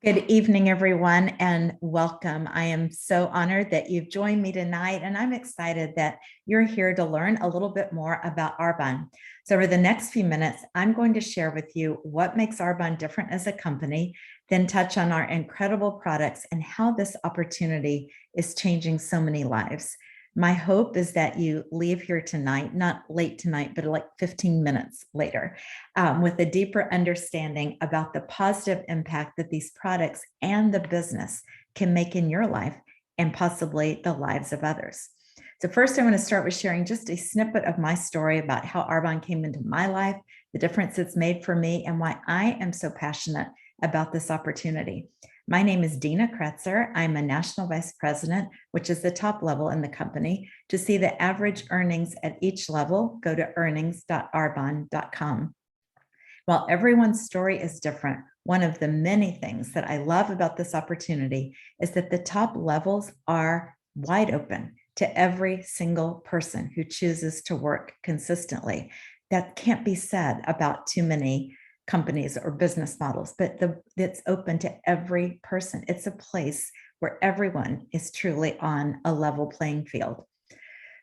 Good evening, everyone, and welcome. I am so honored that you've joined me tonight, and I'm excited that you're here to learn a little bit more about Arbonne. So over the next few minutes, I'm going to share with you what makes Arbonne different as a company, then touch on our incredible products and how this opportunity is changing so many lives. My hope is that you leave here tonight, not late tonight, but like 15 minutes later, with a deeper understanding about the positive impact that these products and the business can make in your life and possibly the lives of others. So first, I want to start with sharing just a snippet of my story about how Arbonne came into my life, the difference it's made for me, and why I am so passionate about this opportunity. My name is Deena Kretzer. I'm a National Vice President, which is the top level in the company. To see the average earnings at each level, go to earnings.arbonne.com. While everyone's story is different, one of the many things that I love about this opportunity is that the top levels are wide open to every single person who chooses to work consistently. That can't be said about too many companies or business models, but it's open to every person. It's a place where everyone is truly on a level playing field.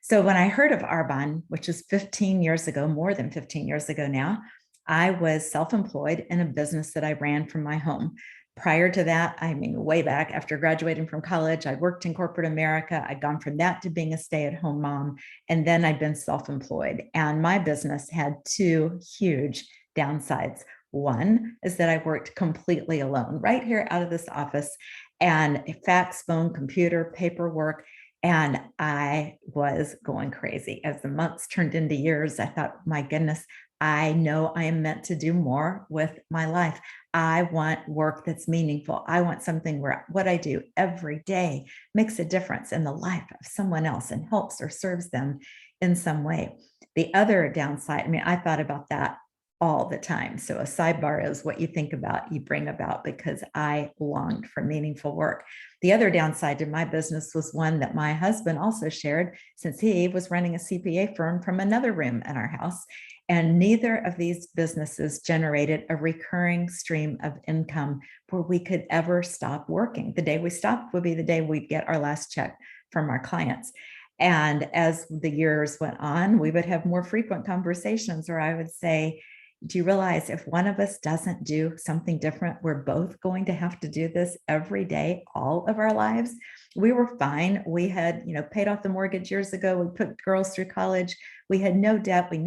So when I heard of Arbonne, which is 15 years ago, more than 15 years ago now, I was self-employed in a business that I ran from my home. Prior to that, I mean, way back after graduating from college, I worked in corporate America. I'd gone from that to being a stay-at-home mom, and then I'd been self-employed. And my business had two huge downsides. One is that I worked completely alone right here out of this office, and fax, phone, computer, paperwork, and I was going crazy. As the months turned into years, I thought, my goodness, I know I am meant to do more with my life. I want work that's meaningful. I want something where what I do every day makes a difference in the life of someone else and helps or serves them in some way. The other downside, I mean, I thought about that all the time. So a sidebar is what you think about, you bring about, because I longed for meaningful work. The other downside to my business was one that my husband also shared, since he was running a CPA firm from another room in our house. And neither of these businesses generated a recurring stream of income where we could ever stop working. The day we stopped would be the day we'd get our last check from our clients. And as the years went on, we would have more frequent conversations where I would say, do you realize if one of us doesn't do something different, we're both going to have to do this every day, all of our lives? We were fine. We had, paid off the mortgage years ago. We put girls through college. We had no debt. We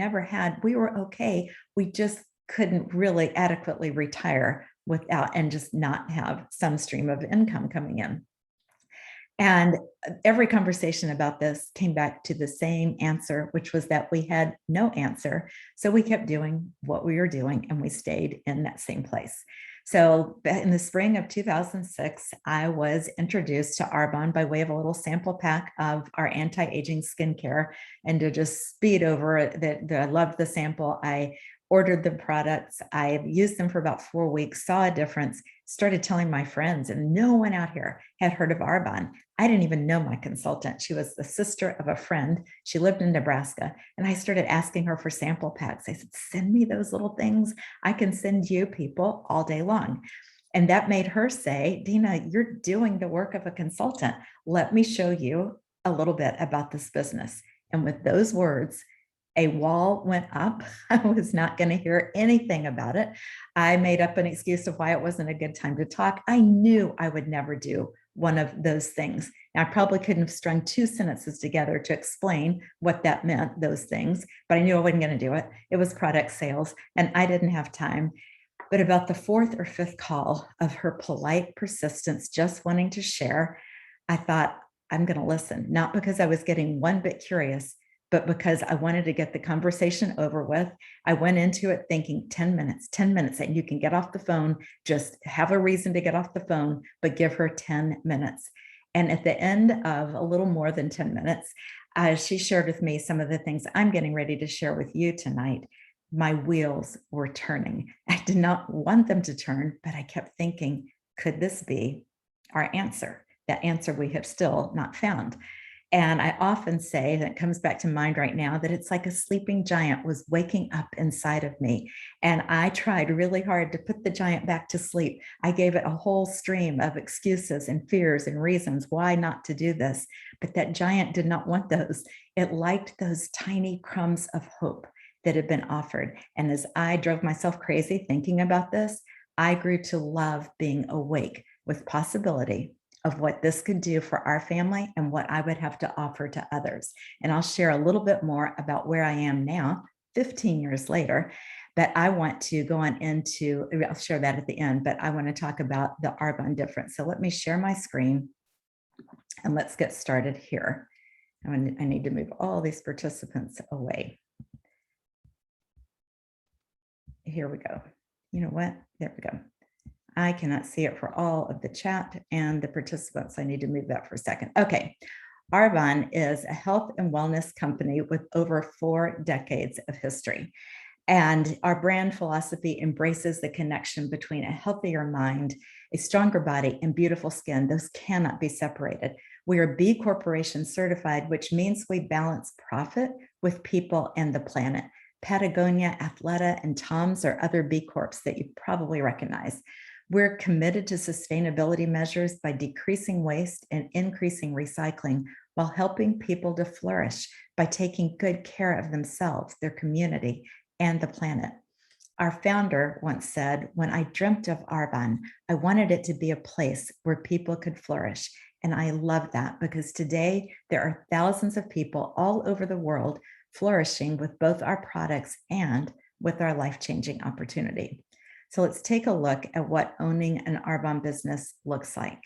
we were okay. We just couldn't really adequately retire without and just not have some stream of income coming in. And every conversation about this came back to the same answer, which was that we had no answer. So we kept doing what we were doing, and we stayed in that same place. So in the spring of 2006, I was introduced to Arbonne by way of a little sample pack of our anti-aging skincare. And to just speed over it, that I loved the sample. I ordered the products. I used them for about 4 weeks, saw a difference, started telling my friends, and no one out here had heard of Arbonne. I didn't even know my consultant. She was the sister of a friend. She lived in Nebraska. And I started asking her for sample packs. I said, send me those little things. I can send you people all day long. And that made her say, Deena, you're doing the work of a consultant. Let me show you a little bit about this business. And with those words, a wall went up. I was not going to hear anything about it. I made up an excuse of why it wasn't a good time to talk. I knew I would never do one of those things. Now, I probably couldn't have strung 2 sentences together to explain what that meant, those things, but I knew I wasn't going to do it. It was product sales, and I didn't have time. But about the 4th or 5th call of her polite persistence, just wanting to share, I thought, I'm going to listen, not because I was getting one bit curious, but because I wanted to get the conversation over with. I went into it thinking 10 minutes, and you can get off the phone, just have a reason to get off the phone, but give her 10 minutes. And at the end of a little more than 10 minutes, she shared with me some of the things I'm getting ready to share with you tonight. My wheels were turning. I did not want them to turn, but I kept thinking, could this be our answer? That answer we have still not found. And I often say, and it comes back to mind right now, that it's like a sleeping giant was waking up inside of me. And I tried really hard to put the giant back to sleep. I gave it a whole stream of excuses and fears and reasons why not to do this. But that giant did not want those. It liked those tiny crumbs of hope that had been offered. And as I drove myself crazy thinking about this, I grew to love being awake with possibility of what this could do for our family and what I would have to offer to others. And I'll share a little bit more about where I am now, 15 years later, but I want to go on into, I'll share that at the end, but I want to talk about the Arbonne difference. So let me share my screen and let's get started here. I need to move all these participants away. Here we go. You know what? There we go. I cannot see it for all of the chat and the participants. I need to move that for a second. Okay. Arbonne is a health and wellness company with over 4 decades of history. And our brand philosophy embraces the connection between a healthier mind, a stronger body, and beautiful skin. Those cannot be separated. We are B Corporation certified, which means we balance profit with people and the planet. Patagonia, Athleta, and Tom's are other B Corps that you probably recognize. We're committed to sustainability measures by decreasing waste and increasing recycling while helping people to flourish by taking good care of themselves, their community, and the planet. Our founder once said, "When I dreamt of Arbonne, I wanted it to be a place where people could flourish." And I love that because today there are thousands of people all over the world flourishing with both our products and with our life-changing opportunity. So let's take a look at what owning an Arbonne business looks like.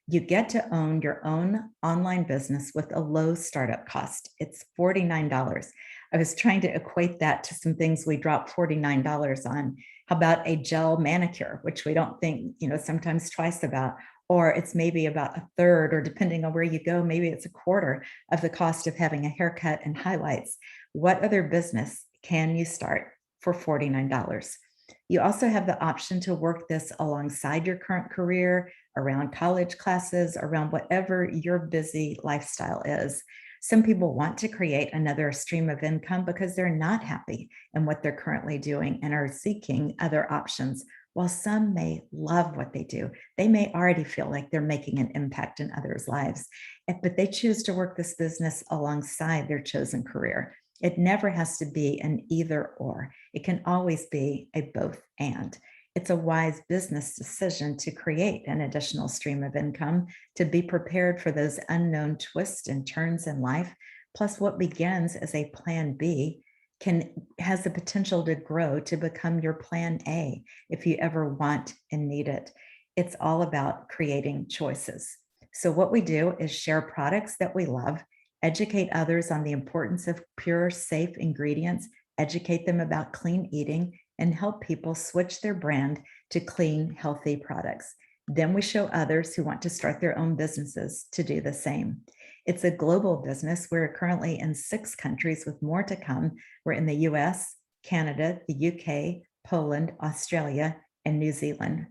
You get to own your own online business with a low startup cost. It's $49. I was trying to equate that to some things we drop $49 on. How about a gel manicure, which we don't think, sometimes twice about, or it's maybe about a third, or depending on where you go, maybe it's a quarter of the cost of having a haircut and highlights. What other business can you start for $49? You also have the option to work this alongside your current career, around college classes, around whatever your busy lifestyle is. Some people want to create another stream of income because they're not happy in what they're currently doing and are seeking other options, while some may love what they do. They may already feel like they're making an impact in others' lives, but they choose to work this business alongside their chosen career. It never has to be an either or. It can always be a both and. It's a wise business decision to create an additional stream of income, to be prepared for those unknown twists and turns in life. Plus, what begins as a plan B has the potential to grow to become your plan A if you ever want and need it. It's all about creating choices. So what we do is share products that we love, educate others on the importance of pure, safe ingredients, educate them about clean eating, and help people switch their brand to clean, healthy products. Then we show others who want to start their own businesses to do the same. It's a global business. We're currently in 6 countries with more to come. We're in the US, Canada, the UK, Poland, Australia, and New Zealand.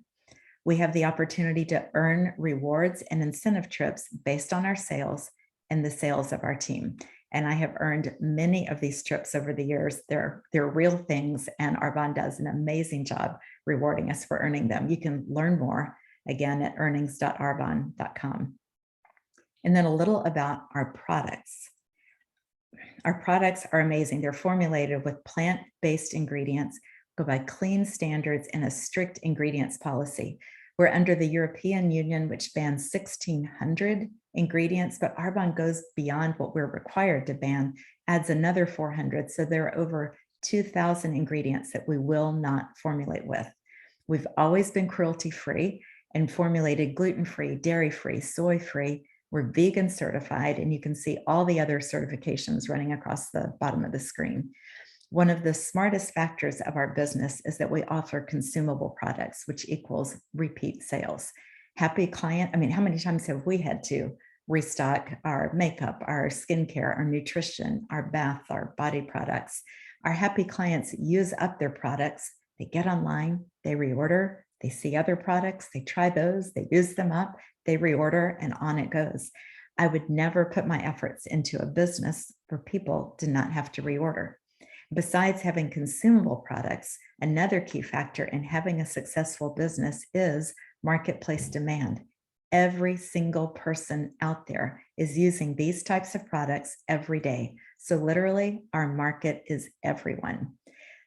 We have the opportunity to earn rewards and incentive trips based on our sales and the sales of our team. And I have earned many of these trips over the years. They're real things, and Arbonne does an amazing job rewarding us for earning them. You can learn more, again, at earnings.arbonne.com. And then a little about our products. Our products are amazing. They're formulated with plant-based ingredients, go by clean standards and a strict ingredients policy. We're under the European Union, which bans 1,600 ingredients, but Arbonne goes beyond what we're required to ban, adds another 400. So there are over 2,000 ingredients that we will not formulate with. We've always been cruelty-free and formulated gluten-free, dairy-free, soy-free. We're vegan certified, and you can see all the other certifications running across the bottom of the screen. One of the smartest factors of our business is that we offer consumable products, which equals repeat sales. Happy client, how many times have we had to restock our makeup, our skincare, our nutrition, our bath, our body products? Our happy clients use up their products. They get online, they reorder, they see other products, they try those, they use them up, they reorder, and on it goes. I would never put my efforts into a business where people did not have to reorder. Besides having consumable products, another key factor in having a successful business is marketplace demand. Every single person out there is using these types of products every day. So literally, our market is everyone.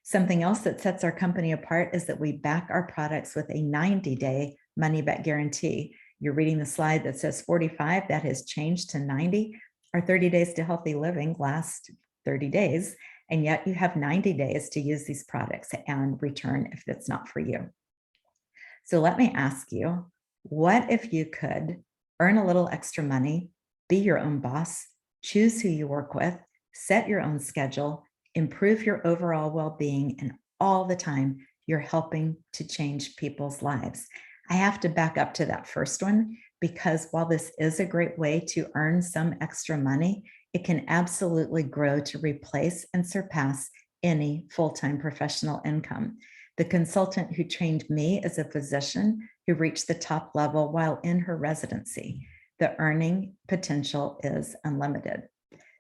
Something else that sets our company apart is that we back our products with a 90-day money-back guarantee. You're reading the slide that says 45, that has changed to 90. Our 30 days to healthy living last 30 days, and yet you have 90 days to use these products and return if it's not for you. So let me ask you, what if you could earn a little extra money, be your own boss, choose who you work with, set your own schedule, improve your overall well-being, and all the time you're helping to change people's lives? I have to back up to that first one, because while this is a great way to earn some extra money, it can absolutely grow to replace and surpass any full-time professional income. The consultant who trained me is a physician who reached the top level while in her residency. The earning potential is unlimited.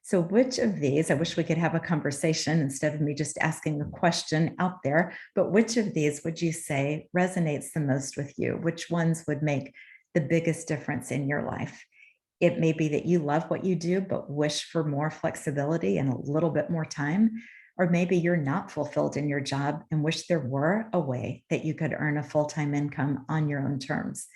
So which of these, I wish we could have a conversation instead of me just asking a question out there, but which of these would you say resonates the most with you? Which ones would make the biggest difference in your life? It may be that you love what you do, but wish for more flexibility and a little bit more time. Or maybe you're not fulfilled in your job and wish there were a way that you could earn a full-time income on your own terms.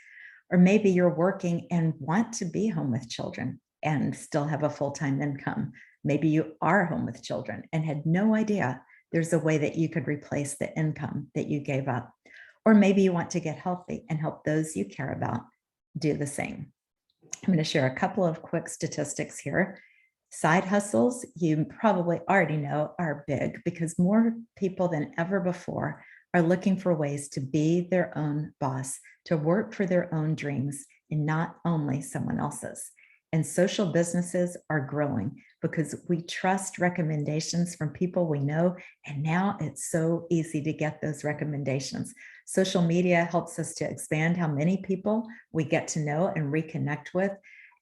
Or maybe you're working and want to be home with children and still have a full-time income. Maybe you are home with children and had no idea there's a way that you could replace the income that you gave up. Or maybe you want to get healthy and help those you care about do the same. I'm going to share a couple of quick statistics here. Side hustles, you probably already know, are big because more people than ever before are looking for ways to be their own boss, to work for their own dreams and not only someone else's. And social businesses are growing because we trust recommendations from people we know, and now it's so easy to get those recommendations. Social media helps us to expand how many people we get to know and reconnect with.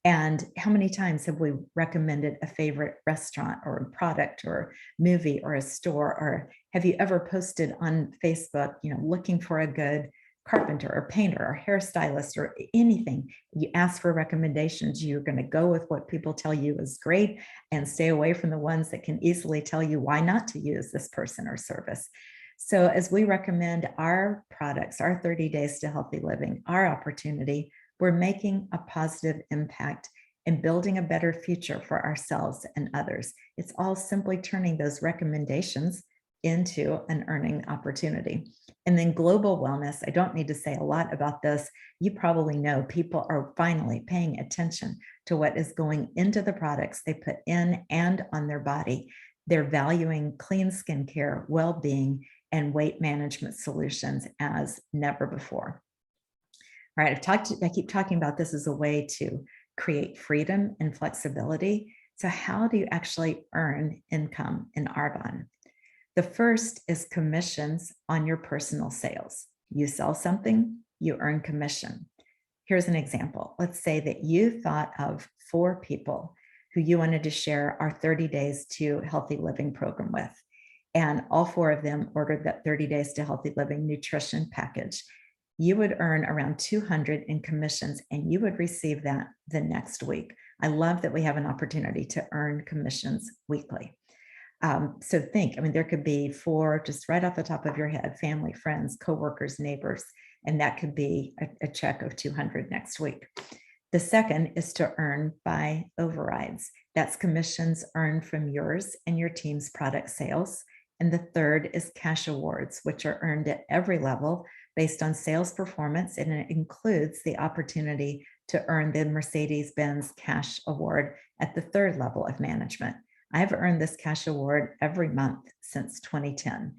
And how many times have we recommended a favorite restaurant or a product or movie or a store? Or have you ever posted on Facebook, looking for a good carpenter or painter or hairstylist or anything? You ask for recommendations. You're going to go with what people tell you is great and stay away from the ones that can easily tell you why not to use this person or service. So as we recommend our products, our 30 days to healthy living, our opportunity, we're making a positive impact and building a better future for ourselves and others. It's all simply turning those recommendations into an earning opportunity. And then global wellness, I don't need to say a lot about this. You probably know people are finally paying attention to what is going into the products they put in and on their body. They're valuing clean skincare, well-being, and weight management solutions as never before. All right, I keep talking about this as a way to create freedom and flexibility. So how do you actually earn income in Arbonne? The first is commissions on your personal sales. You sell something, you earn commission. Here's an example. Let's say that you thought of 4 people who you wanted to share our 30 days to healthy living program with. And all 4 of them ordered that 30 days to healthy living nutrition package. You would earn around 200 in commissions and you would receive that the next week. I love that we have an opportunity to earn commissions weekly. So think, there could be 4 just right off the top of your head, family, friends, coworkers, neighbors, and that could be a check of 200 next week. The second is to earn by overrides. That's commissions earned from yours and your team's product sales. And the third is cash awards, which are earned at every level based on sales performance, and it includes the opportunity to earn the Mercedes-Benz Cash Award at the 3rd level of management. I have earned this cash award every month since 2010.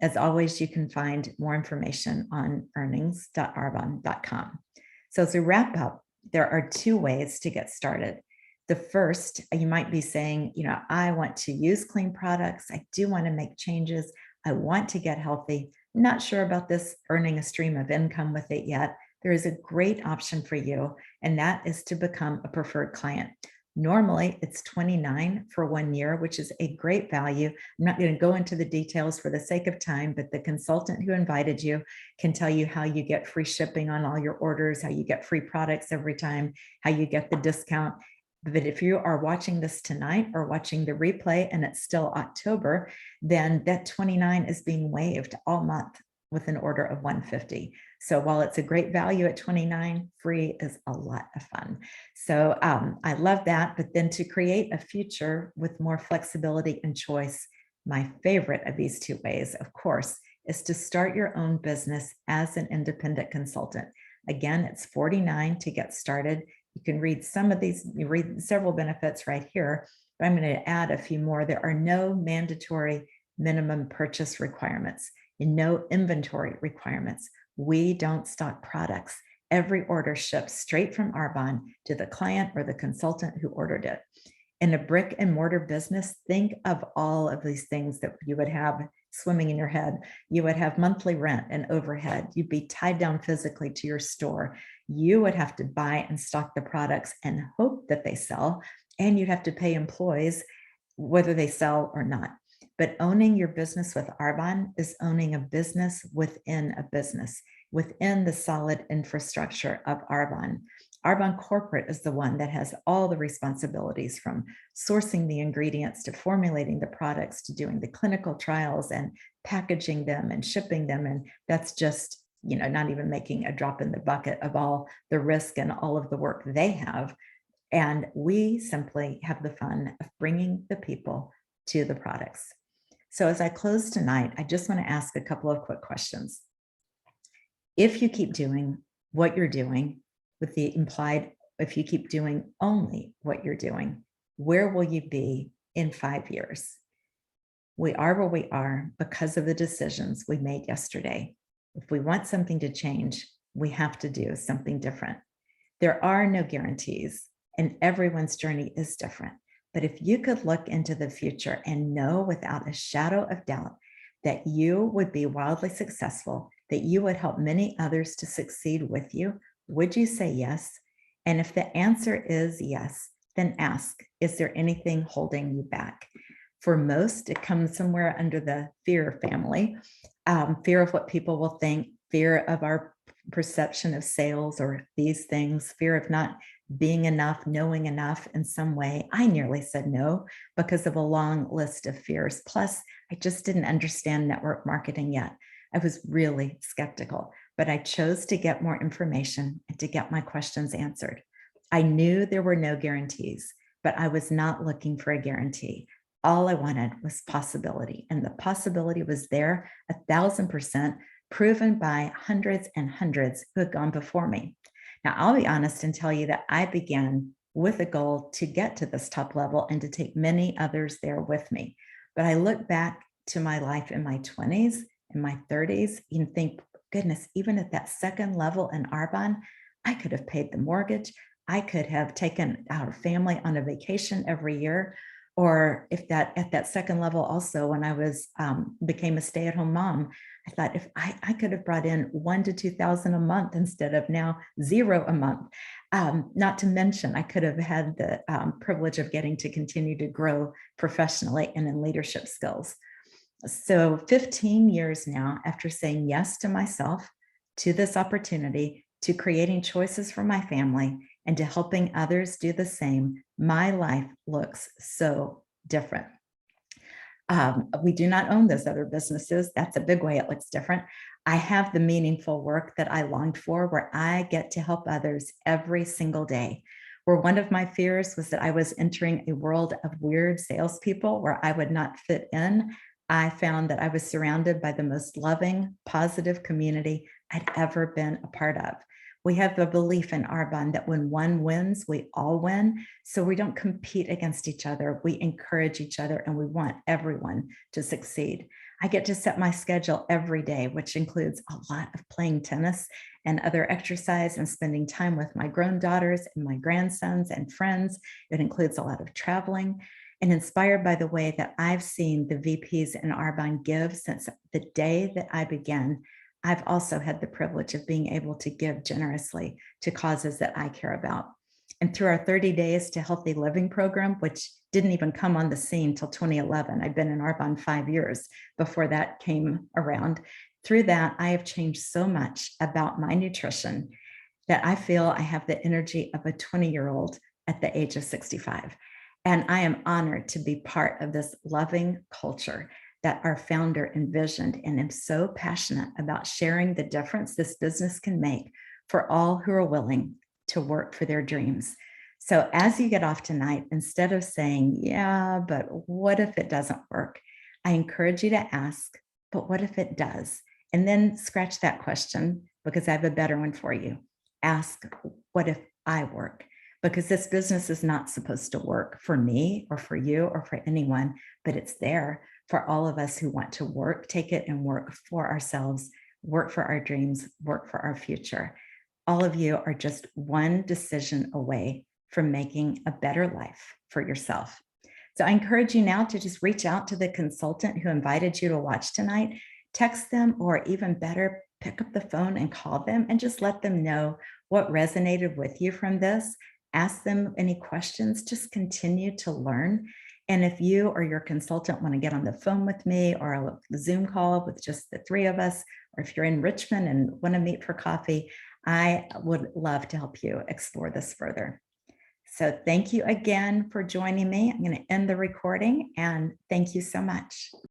As always, you can find more information on earnings.arbonne.com. So as we wrap up, there are 2 ways to get started. The first, you might be saying, I want to use clean products. I do want to make changes. I want to get healthy. I'm not sure about this earning a stream of income with it yet. there is a great option for you, and that is to become a preferred client. Normally, it's $29 for 1 year, which is a great value. I'm not going to go into the details for the sake of time, but the consultant who invited you can tell you how you get free shipping on all your orders, how you get free products every time, how you get the discount. But if you are watching this tonight or watching the replay and it's still October, then that $29 is being waived all month with an order of $150. So while it's a great value at $29, free is a lot of fun. So I love that. But then to create a future with more flexibility and choice, my favorite of these two ways, of course, is to start your own business as an independent consultant. Again, it's $49 to get started. You can read some of these, you read several benefits right here, but I'm going to add a few more. There are no mandatory minimum purchase requirements and no inventory requirements. We don't stock products. Every order ships straight from Arbonne to the client or the consultant who ordered it. In a brick and mortar business, think of all of these things that you would have swimming in your head. You would have monthly rent and overhead. You'd be tied down physically to your store. You would have to buy and stock the products and hope that they sell. And you'd have to pay employees whether they sell or not. But owning your business with Arbonne is owning a business within the solid infrastructure of Arbonne. Arbonne Corporate is the one that has all the responsibilities, from sourcing the ingredients to formulating the products to doing the clinical trials and packaging them and shipping them. And that's just, not even making a drop in the bucket of all the risk and all of the work they have. And we simply have the fun of bringing the people to the products. So as I close tonight, I just want to ask a couple of quick questions. If you keep doing what you're doing, with the implied, if you keep doing only what you're doing, where will you be in 5 years? We are where we are because of the decisions we made yesterday. If we want something to change, we have to do something different. There are no guarantees, and everyone's journey is different. But if you could look into the future and know without a shadow of doubt that you would be wildly successful, that you would help many others to succeed with you, would you say yes? And if the answer is yes, then ask, is there anything holding you back? For most, it comes somewhere under the fear family, fear of what people will think, fear of our perception of sales or these things, fear of not being enough, knowing enough in some way. I nearly said no because of a long list of fears. Plus, I just didn't understand network marketing yet. I was really skeptical, but I chose to get more information and to get my questions answered. I knew there were no guarantees, but I was not looking for a guarantee. All I wanted was possibility, and the possibility was there 1,000%, proven by hundreds and hundreds who had gone before me. Now, I'll be honest and tell you that I began with a goal to get to this top level and to take many others there with me. But I look back to my life in my 20s, in my 30s, and think, goodness, even at that second level in Arbonne, I could have paid the mortgage. I could have taken our family on a vacation every year. Or if that at that second level also, when I was became a stay-at-home mom, I thought if I could have brought in $1,000 to $2,000 a month instead of now $0 a month. Not to mention, I could have had the privilege of getting to continue to grow professionally and in leadership skills. So 15 years now, after saying yes to myself, to this opportunity, to creating choices for my family, and to helping others do the same, my life looks so different. We do not own those other businesses. That's a big way it looks different. I have the meaningful work that I longed for, where I get to help others every single day. Where one of my fears was that I was entering a world of weird salespeople where I would not fit in, I found that I was surrounded by the most loving, positive community I'd ever been a part of. We have a belief in Arbonne that when one wins, we all win. So we don't compete against each other. We encourage each other, and we want everyone to succeed. I get to set my schedule every day, which includes a lot of playing tennis and other exercise and spending time with my grown daughters and my grandsons and friends. It includes a lot of traveling. And inspired by the way that I've seen the VPs in Arbonne give since the day that I began, I've also had the privilege of being able to give generously to causes that I care about. And through our 30 Days to Healthy Living program, which didn't even come on the scene till 2011, I've been in Arbonne 5 years before that came around. Through that, I have changed so much about my nutrition that I feel I have the energy of a 20-year-old at the age of 65. And I am honored to be part of this loving culture that our founder envisioned, and am so passionate about sharing the difference this business can make for all who are willing to work for their dreams. So as you get off tonight, instead of saying, yeah, but what if it doesn't work? I encourage you to ask, but what if it does? And then scratch that question, because I have a better one for you. Ask, what if I work? Because this business is not supposed to work for me or for you or for anyone, but it's there for all of us who want to work, take it and work for ourselves, work for our dreams, work for our future. All of you are just one decision away from making a better life for yourself. So I encourage you now to just reach out to the consultant who invited you to watch tonight, text them, or even better, pick up the phone and call them and just let them know what resonated with you from this. Ask them any questions, just continue to learn. And if you or your consultant want to get on the phone with me or a Zoom call with just the three of us, or if you're in Richmond and want to meet for coffee, I would love to help you explore this further. So thank you again for joining me. I'm going to end the recording, and thank you so much.